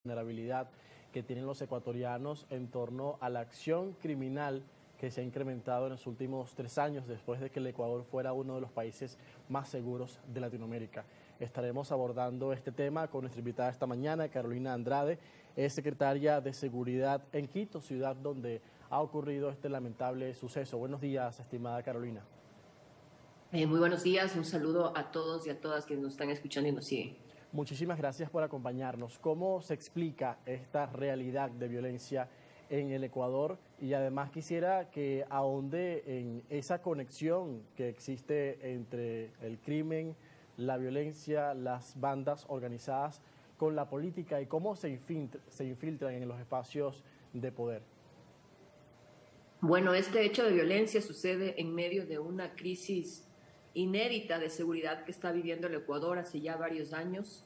vulnerabilidad que tienen los ecuatorianos en torno a la acción criminal que se ha incrementado en los últimos 3 años después de que el Ecuador fuera uno de los países más seguros de Latinoamérica. Estaremos abordando este tema con nuestra invitada esta mañana, Carolina Andrade, es secretaria de Seguridad en Quito, ciudad donde ha ocurrido este lamentable suceso. Buenos días, estimada Carolina. Muy buenos días, un saludo a todos y a todas que nos están escuchando y nos siguen. Muchísimas gracias por acompañarnos. ¿Cómo se explica esta realidad de violencia en el Ecuador? Y además quisiera que ahonde en esa conexión que existe entre el crimen, la violencia, las bandas organizadas con la política y cómo se infiltran en los espacios de poder. Bueno, este hecho de violencia sucede en medio de una crisis inédita de seguridad que está viviendo el Ecuador hace ya varios años.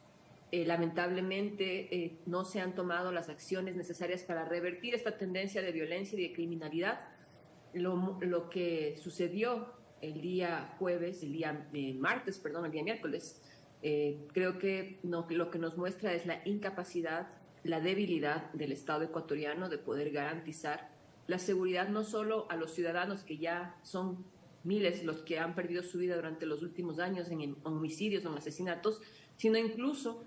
Lamentablemente no se han tomado las acciones necesarias para revertir esta tendencia de violencia y de criminalidad. Lo que sucedió el día jueves, el día miércoles, creo que lo que nos muestra es la incapacidad, la debilidad del Estado ecuatoriano de poder garantizar la seguridad no solo a los ciudadanos, que ya son miles los que han perdido su vida durante los últimos años en homicidios o en asesinatos, sino incluso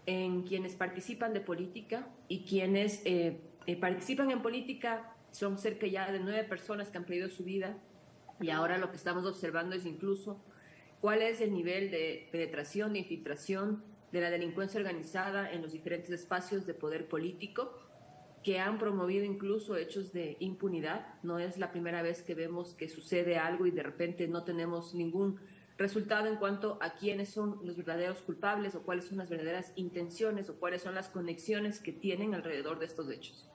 en quienes participan de política y quienes participan en política son cerca ya de 9 personas que han perdido su vida, y ahora lo que estamos observando es incluso cuál es el nivel de penetración, de infiltración de la delincuencia organizada en los diferentes espacios de poder político, que han promovido incluso hechos de impunidad. No es la primera vez que vemos que sucede algo y de repente no tenemos ningún resultado en cuanto a quiénes son los verdaderos culpables o cuáles son las verdaderas intenciones o cuáles son las conexiones que tienen alrededor de estos hechos.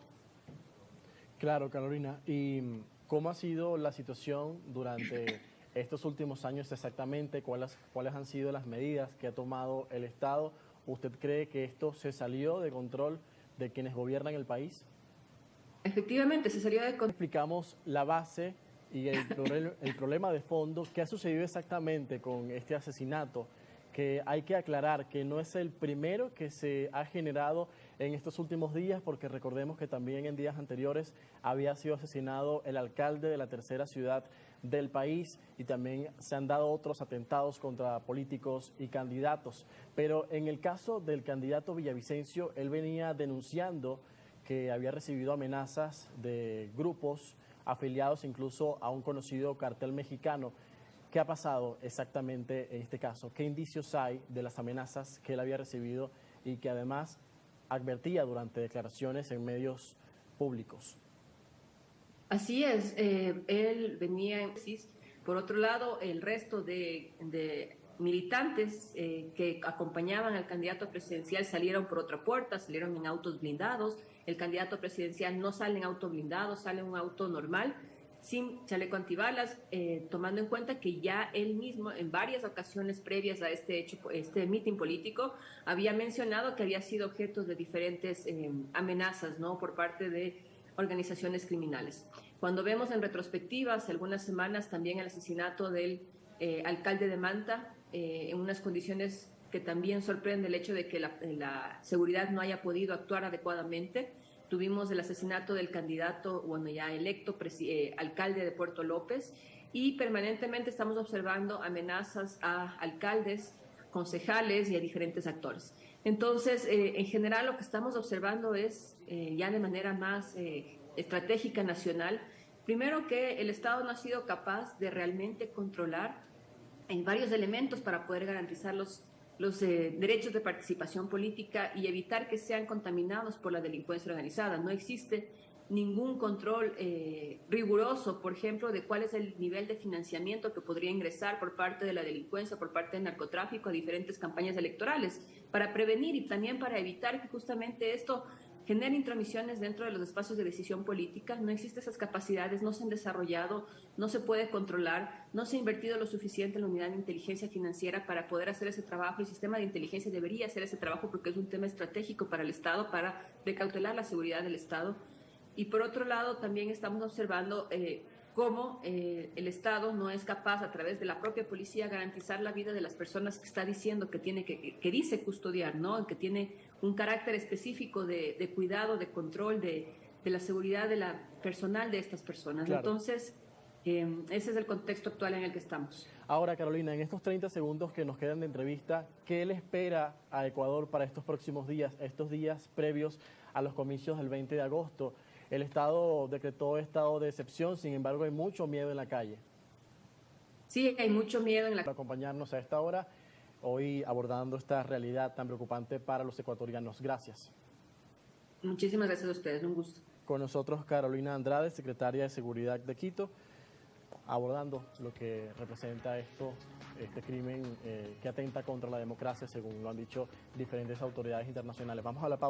Claro, Carolina. ¿Y cómo ha sido la situación durante estos últimos años exactamente? ¿Cuáles han sido las medidas que ha tomado el Estado? ¿Usted cree que esto se salió de control de quienes gobiernan el país? Efectivamente, se salió de control. Explicamos la base y el problema de fondo. ¿Qué ha sucedido exactamente con este asesinato? Que hay que aclarar que no es el primero que se ha generado en estos últimos días, porque recordemos que también en días anteriores había sido asesinado el alcalde de la tercera ciudad del país y también se han dado otros atentados contra políticos y candidatos. Pero en el caso del candidato Villavicencio, él venía denunciando que había recibido amenazas de grupos afiliados incluso a un conocido cartel mexicano. ¿Qué ha pasado exactamente en este caso? ¿Qué indicios hay de las amenazas que él había recibido y que además advertía durante declaraciones en medios públicos? Así es, él venía en... Por otro lado, el resto de militantes que acompañaban al candidato presidencial salieron por otra puerta, salieron en autos blindados. El candidato presidencial no sale en auto blindado, sale en un auto normal, sin chaleco antibalas, tomando en cuenta que ya él mismo en varias ocasiones previas a este hecho, este mitin político, había mencionado que había sido objeto de diferentes amenazas, ¿no?, por parte de organizaciones criminales. Cuando vemos en retrospectiva, hace algunas semanas, también el asesinato del alcalde de Manta, en unas condiciones que también sorprende el hecho de que la seguridad no haya podido actuar adecuadamente. Tuvimos el asesinato del candidato, bueno, ya electo alcalde de Puerto López, y permanentemente estamos observando amenazas a alcaldes, concejales y a diferentes actores. Entonces, en general, lo que estamos observando es ya de manera más estratégica nacional, primero, que el Estado no ha sido capaz de realmente controlar en varios elementos para poder garantizar los derechos de participación política y evitar que sean contaminados por la delincuencia organizada. No existe ningún control riguroso, por ejemplo, de cuál es el nivel de financiamiento que podría ingresar por parte de la delincuencia, por parte del narcotráfico a diferentes campañas electorales, para prevenir y también para evitar que justamente esto genera intromisiones dentro de los espacios de decisión política. No existen esas capacidades, no se han desarrollado, no se puede controlar, no se ha invertido lo suficiente en la unidad de inteligencia financiera para poder hacer ese trabajo. El sistema de inteligencia debería hacer ese trabajo porque es un tema estratégico para el Estado, para precautelar la seguridad del Estado. Y por otro lado, también estamos observando cómo el Estado no es capaz, a través de la propia policía, garantizar la vida de las personas que está diciendo que dice custodiar, ¿no? Que tiene un carácter específico de cuidado, de control, de la seguridad de la personal de estas personas. Claro. Entonces, ese es el contexto actual en el que estamos. Ahora, Carolina, en estos 30 segundos que nos quedan de entrevista, ¿qué le espera a Ecuador para estos próximos días, estos días previos a los comicios del 20 de agosto? El Estado decretó estado de excepción, sin embargo hay mucho miedo en la calle. Sí, hay mucho miedo en la Para acompañarnos a esta hora, hoy abordando esta realidad tan preocupante para los ecuatorianos. Gracias. Muchísimas gracias a ustedes, un gusto. Con nosotros Carolina Andrade, secretaria de Seguridad de Quito, abordando lo que representa este crimen que atenta contra la democracia, según lo han dicho diferentes autoridades internacionales. Vamos a la pausa.